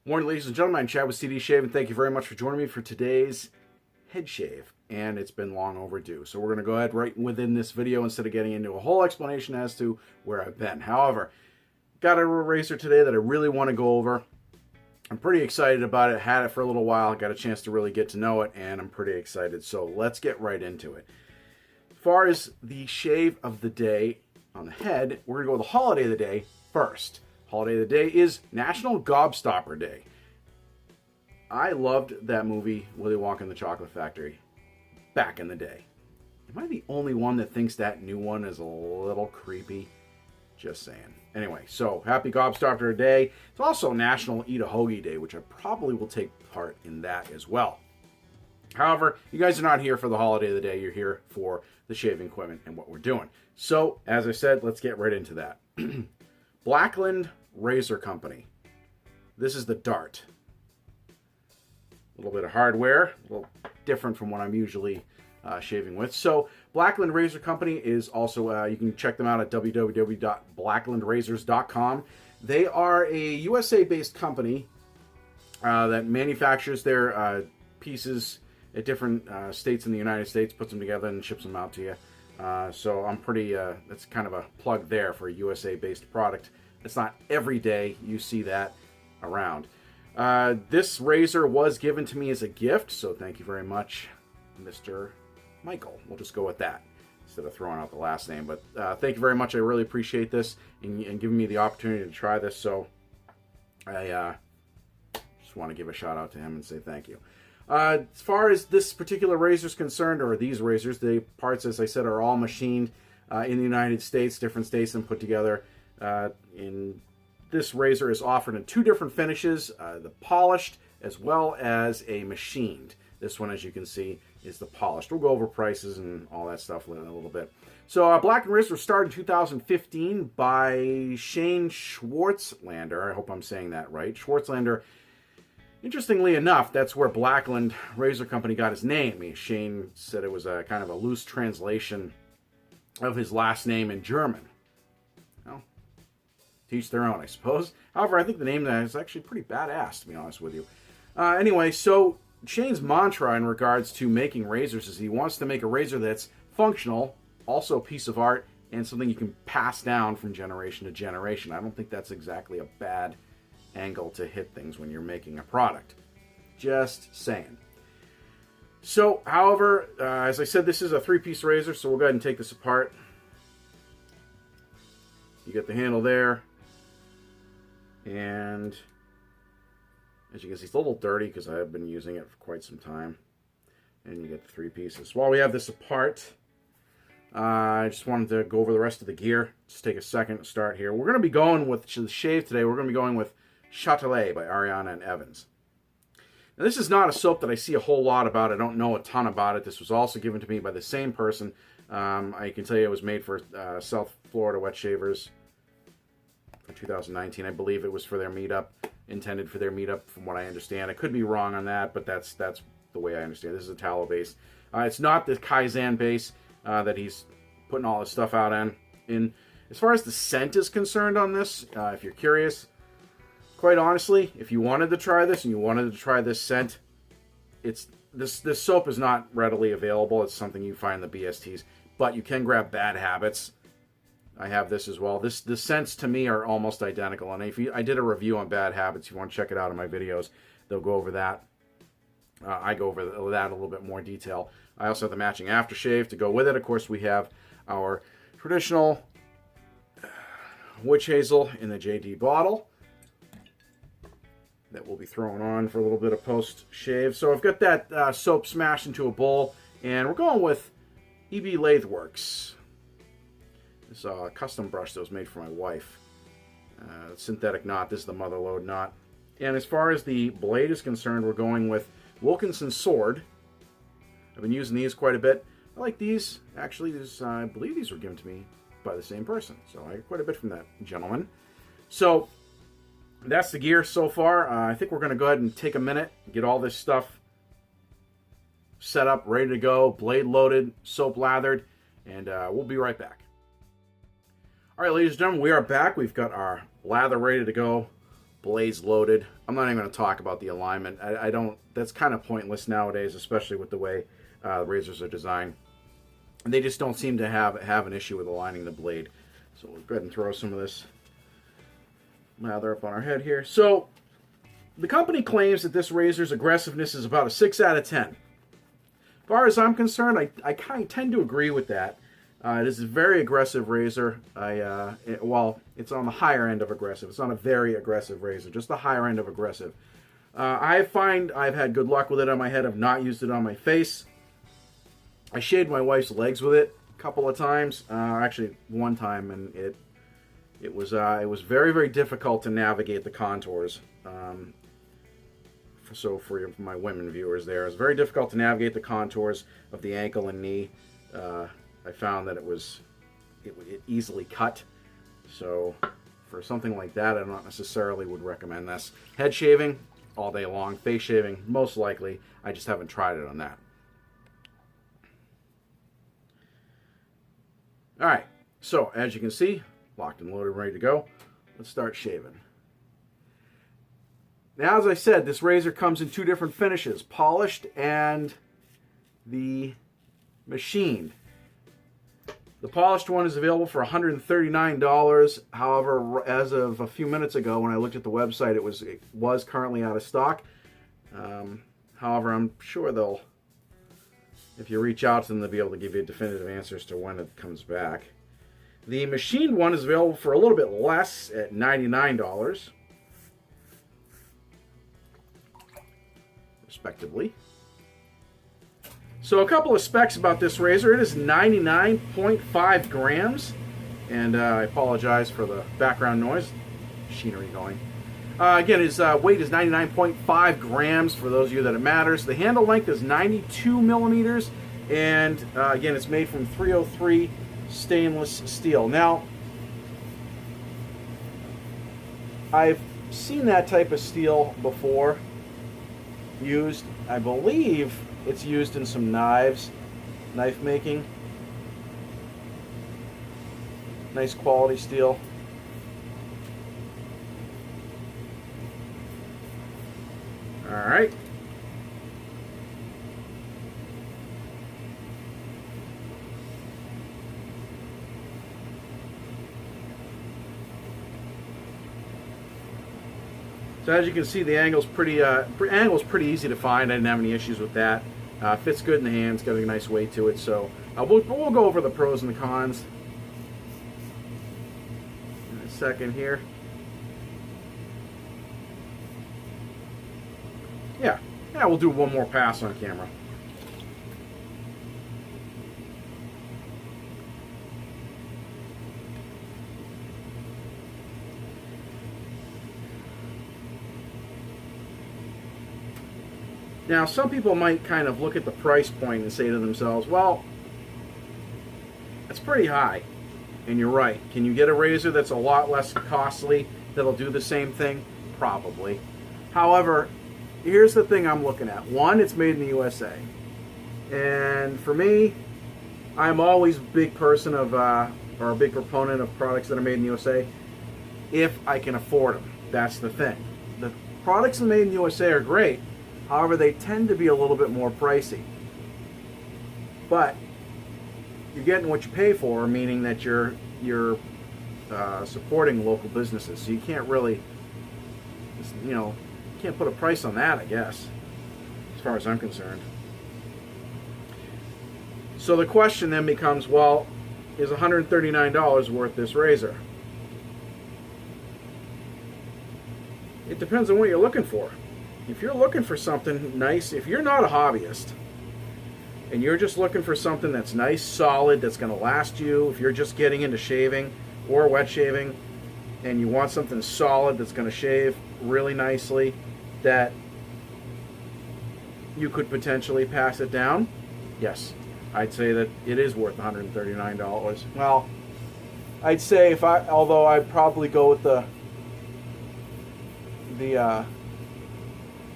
Morning, ladies and gentlemen. I'm Chad with CD Shave, and thank you very much for joining me for today's head shave. And it's been long overdue, so we're going to go ahead right within this video instead of getting into a whole explanation as to where I've been. However, got a razor today that I really want to go over. I'm pretty excited about it. Had it for a little while, got a chance to really get to know it, and I'm pretty excited. So let's get right into it. As far as the shave of the day on the head, we're going to go with the holiday of the day first. Holiday of the day is National Gobstopper Day. I loved that movie, Willy Wonka and the Chocolate Factory, back in the day. Am I the only one that thinks that new one is a little creepy? Just saying. Anyway, so happy Gobstopper Day. It's also National Eat a Hoagie Day, which I probably will take part in that as well. However, you guys are not here for the holiday of the day. You're here for the shaving equipment and what we're doing. So, as I said, let's get right into that. Blackland Razor Company. This is the Dart. A little bit of hardware, a little different from what I'm usually shaving with. So, Blackland Razor Company is also, you can check them out at www.blacklandrazors.com. They are a USA-based company that manufactures their pieces at different states in the United States, puts them together and ships them out to you. So I'm pretty, that's kind of a plug there for a USA-based product. It's not every day you see that around. This razor was given to me as a gift, so thank you very much, Mr. Michael. We'll just go with that instead of throwing out the last name. But thank you very much. I really appreciate this and giving me the opportunity to try this. So I just want to give a shout out to him and say thank you. As far as this particular razor is concerned, or these razors, the parts, as I said, are all machined in the United States, different states, and put together. This razor is offered in two different finishes, the polished as well as a machined. This one, as you can see, is the polished. We'll go over prices and all that stuff in a little bit. So Blackland Razor was started in 2015 by Shane Swartzlander. I hope I'm saying that right. Swartzlander. Interestingly enough, that's where Blackland Razor Company got his name. Shane said it was a kind of a loose translation of his last name in German. Well, teach their own, I suppose. However, I think the name is actually pretty badass, to be honest with you. Anyway, so Shane's mantra in regards to making razors is he wants to make a razor that's functional, also a piece of art, and something you can pass down from generation to generation. I don't think that's exactly a bad angle to hit things when you're making a product. Just saying. So, however, as I said, this is a three-piece razor, so we'll go ahead and take this apart. You get the handle there, and as you can see, it's a little dirty because I have been using it for quite some time. And you get the three pieces. While we have this apart, I just wanted to go over the rest of the gear. Just take a second to start here. We're going to be going with the shave today. We're going to be going with Châtelet by Ariana and Evans. Now, this is not a soap that I see a whole lot about. I don't know a ton about it. This was also given to me by the same person. I can tell you it was made for South Florida Wet Shavers for 2019. I believe it was for their meetup, intended for their meetup from what I understand. I could be wrong on that, but that's the way I understand it. This is a tallow base. It's not the Kaizen base that he's putting all his stuff out in. As far as the scent is concerned on this, if you're curious, quite honestly, if you wanted to try this and you wanted to try this scent, this soap is not readily available. It's something you find in the BSTs, but you can grab Bad Habits. I have this as well. The scents to me are almost identical, and I did a review on Bad Habits. If you want to check it out in my videos, they'll go over that. I go over that a little bit more detail. I also have the matching aftershave to go with it. Of course, we have our traditional witch hazel in the JD bottle that we'll be throwing on for a little bit of post-shave. So I've got that soap smashed into a bowl, and we're going with EB Latheworks. This custom brush that was made for my wife. Synthetic knot. This is the mother lode knot. And as far as the blade is concerned, we're going with Wilkinson Sword. I've been using these quite a bit. I like these. Actually, I believe these were given to me by the same person. So I got quite a bit from that gentleman. So that's the gear so far. I think we're going to go ahead and take a minute, get all this stuff set up, ready to go, blade loaded, soap lathered, and we'll be right back. All right, ladies and gentlemen, we are back. We've got our lather ready to go, blades loaded. I'm not even going to talk about the alignment. I don't. That's kind of pointless nowadays, especially with the way razors are designed. And they just don't seem to have an issue with aligning the blade. So we'll go ahead and throw some of this lather up on our head here. So the company claims that this razor's aggressiveness is about a 6 out of 10. As far as I'm concerned, I kind of tend to agree with that. It is a very aggressive razor. Well, it's on the higher end of aggressive. It's not a very aggressive razor, just the higher end of aggressive. I find I've had good luck with it on my head. I've not used it on my face. I shaved my wife's legs with it a couple of times. Actually, one time, and it was very, very difficult to navigate the contours. So for my women viewers there, it was very difficult to navigate the contours of the ankle and knee. I found that it easily cut. So for something like that, I not necessarily would recommend this. Head shaving, all day long. Face shaving, most likely. I just haven't tried it on that. All right, so as you can see, locked and loaded, ready to go. Let's start shaving. Now, as I said, this razor comes in two different finishes, polished and the machined. The polished one is available for $139. However, as of a few minutes ago when I looked at the website, it was currently out of stock. However, I'm sure they'll, if you reach out to them, they'll be able to give you definitive answers to when it comes back. The machined one is available for a little bit less at $99, respectively. So a couple of specs about this razor. It is 99.5 grams. And I apologize for the background noise. Machinery going. Again, his weight is 99.5 grams for those of you that it matters. The handle length is 92 millimeters. And again, it's made from 303 stainless steel. Now, I've seen that type of steel before used. I believe it's used in some knife making. Nice quality steel. All right. So as you can see, the angle's pretty easy to find. I didn't have any issues with that. Fits good in the hands, got a nice weight to it. So we'll go over the pros and the cons in a second here. Yeah, we'll do one more pass on camera. Now, some people might kind of look at the price point and say to themselves, well, that's pretty high. And you're right. Can you get a razor that's a lot less costly that'll do the same thing? Probably. However, here's the thing I'm looking at. One, it's made in the USA. And for me, I'm always a big person of, or a big proponent of products that are made in the USA if I can afford them. That's the thing. The products that are made in the USA are great. However, they tend to be a little bit more pricey. But you're getting what you pay for, meaning that you're supporting local businesses. So you can't really, can't put a price on that, I guess, as far as I'm concerned. So the question then becomes, well, is $139 worth this razor? It depends on what you're looking for. If you're looking for something nice, if you're not a hobbyist, and you're just looking for something that's nice, solid, that's going to last you, if you're just getting into shaving or wet shaving, and you want something solid that's going to shave really nicely, that you could potentially pass it down, yes, I'd say that it is worth $139. Well, I'd say although I'd probably go with the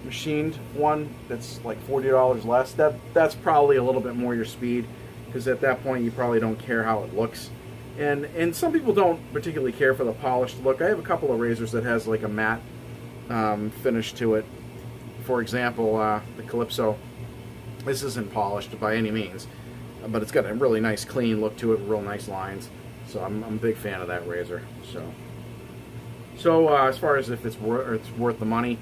machined one that's like $40 less. That's probably a little bit more your speed, because at that point you probably don't care how it looks, and some people don't particularly care for the polished look. I have a couple of razors that has like a matte finish to it. For example, the Calypso. This isn't polished by any means, but it's got a really nice clean look to it, real nice lines. So I'm a big fan of that razor. So as far as if it's worth the money,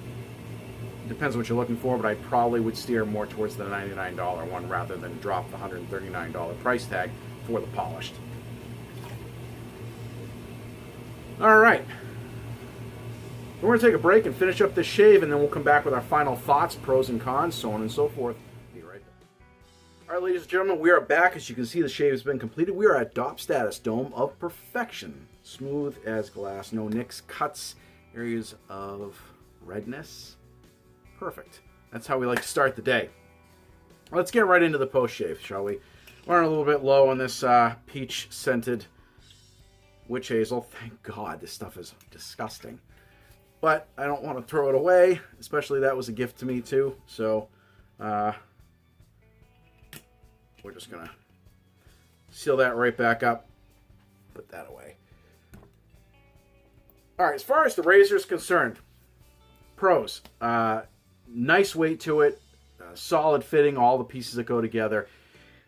depends what you're looking for, but I probably would steer more towards the $99 one rather than drop the $139 price tag for the polished. All right. We're going to take a break and finish up this shave, and then we'll come back with our final thoughts, pros and cons, so on and so forth. Be right back. All right, ladies and gentlemen, we are back. As you can see, the shave has been completed. We are at DOP status, Dome of Perfection. Smooth as glass, no nicks, cuts, areas of redness. Perfect. That's how we like to start the day. Let's get right into the post-shave, shall we? We're a little bit low on this peach-scented witch hazel. Thank God, this stuff is disgusting. But I don't want to throw it away, especially that was a gift to me too. So we're just going to seal that right back up. Put that away. All right, as far as the razor is concerned, pros. Nice weight to it, solid fitting, all the pieces that go together.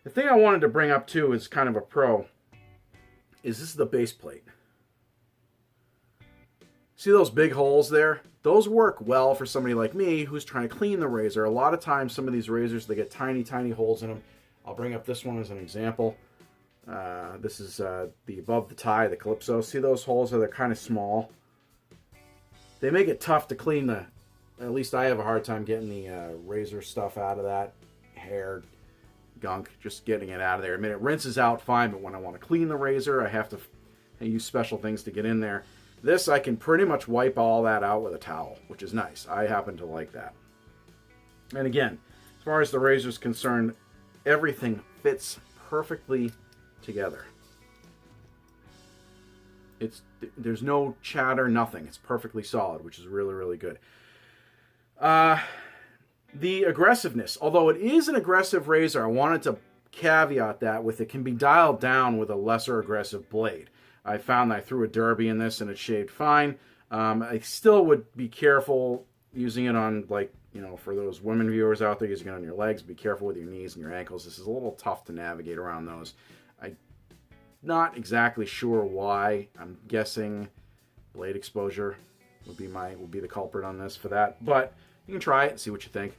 The thing I wanted to bring up too is kind of a pro, is this is the base plate. See those big holes there? Those work well for somebody like me who's trying to clean the razor. A lot of times some of these razors, they get tiny, tiny holes in them. I'll bring up this one as an example. This is the above the tie, the Calypso. See those holes? They're kind of small. They make it tough to clean the, at least I have a hard time getting the razor stuff out of that. Hair, gunk, just getting it out of there. I mean, it rinses out fine, but when I want to clean the razor, I have to use special things to get in there. This, I can pretty much wipe all that out with a towel, which is nice. I happen to like that. And again, as far as the razor is concerned, everything fits perfectly together. There's no chatter, nothing. It's perfectly solid, which is really, really good. The aggressiveness, although it is an aggressive razor, I wanted to caveat that with it can be dialed down with a lesser aggressive blade. I found that I threw a derby in this and it shaved fine. I still would be careful using it on, like, you know, for those women viewers out there using it on your legs, be careful with your knees and your ankles. This is a little tough to navigate around those. I'm not exactly sure why. I'm guessing blade exposure would be the culprit on this for that. But you can try it and see what you think.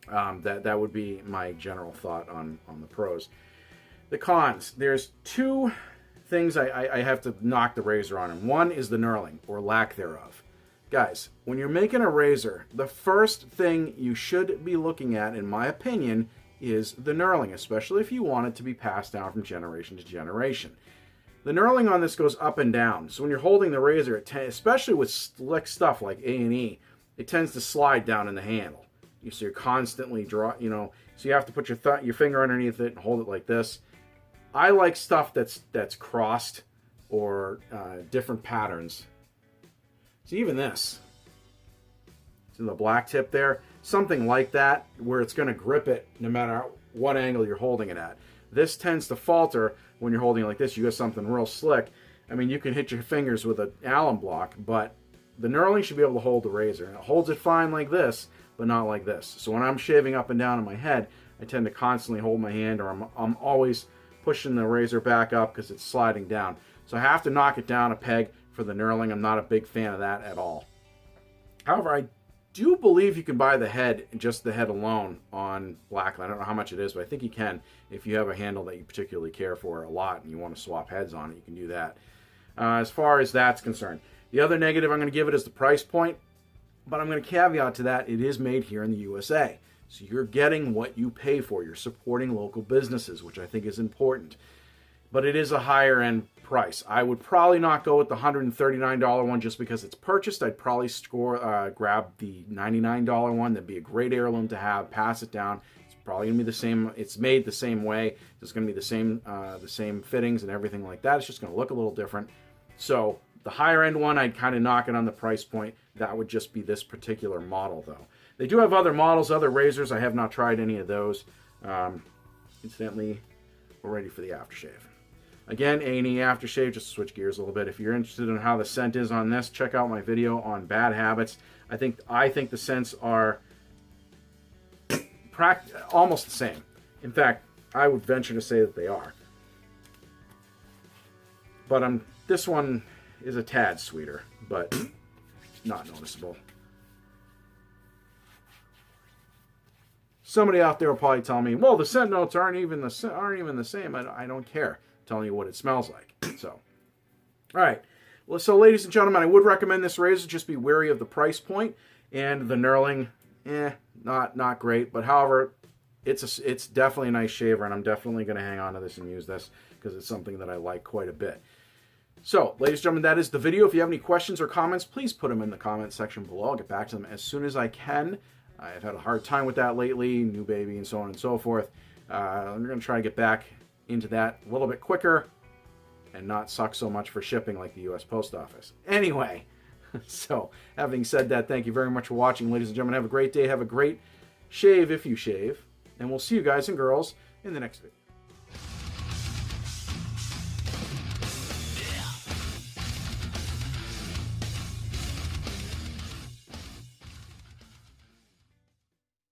That would be my general thought on the pros. The cons. There's two things I have to knock the razor on, and one is the knurling, or lack thereof. Guys, when you're making a razor, the first thing you should be looking at, in my opinion, is the knurling, especially if you want it to be passed down from generation to generation. The knurling on this goes up and down, so when you're holding the razor, especially with slick stuff like A&E, it tends to slide down in the handle. So you're constantly so you have to put your finger underneath it and hold it like this. I like stuff that's crossed or different patterns. So even this, see the black tip there? Something like that where it's going to grip it no matter what angle you're holding it at. This tends to falter when you're holding it like this. You got something real slick. I mean, you can hit your fingers with an Allen block, but the knurling should be able to hold the razor. And it holds it fine like this, but not like this. So when I'm shaving up and down in my head, I tend to constantly hold my hand, or I'm always pushing the razor back up because it's sliding down. So I have to knock it down a peg for the knurling. I'm not a big fan of that at all. However, I do believe you can buy the head, just the head alone, on Blackland. I don't know how much it is, but I think you can. If you have a handle that you particularly care for a lot and you want to swap heads on it, you can do that. As far as that's concerned. The other negative I'm going to give it is the price point, but I'm going to caveat to that, it is made here in the USA. So you're getting what you pay for. You're supporting local businesses, which I think is important. But it is a higher end price. I would probably not go with the $139 one just because it's purchased. I'd probably grab the $99 one. That'd be a great heirloom to have. Pass it down. It's probably going to be the same. It's made the same way. It's going to be the same fittings and everything like that. It's just going to look a little different. So the higher end one, I'd kind of knock it on the price point. That would just be this particular model, though. They do have other models, other razors. I have not tried any of those. Incidentally, we're ready for the aftershave. Again, A&E aftershave, just to switch gears a little bit. If you're interested in how the scent is on this, check out my video on bad habits. I think the scents are almost the same. In fact, I would venture to say that they are. But this one is a tad sweeter, but not noticeable. Somebody out there will probably tell me, well, the scent notes aren't even the same. I don't care. I'm telling you what it smells like. So, all right. Well, so ladies and gentlemen, I would recommend this razor. Just be wary of the price point, and the knurling, not great. But however, it's definitely a nice shaver, and I'm definitely going to hang on to this and use this because it's something that I like quite a bit. So, ladies and gentlemen, that is the video. If you have any questions or comments, please put them in the comment section below. I'll get back to them as soon as I can. I've had a hard time with that lately, new baby and so on and so forth. I'm going to try to get back into that a little bit quicker and not suck so much for shipping like the U.S. Post Office. Anyway, so having said that, thank you very much for watching, ladies and gentlemen. Have a great day. Have a great shave if you shave. And we'll see you guys and girls in the next video.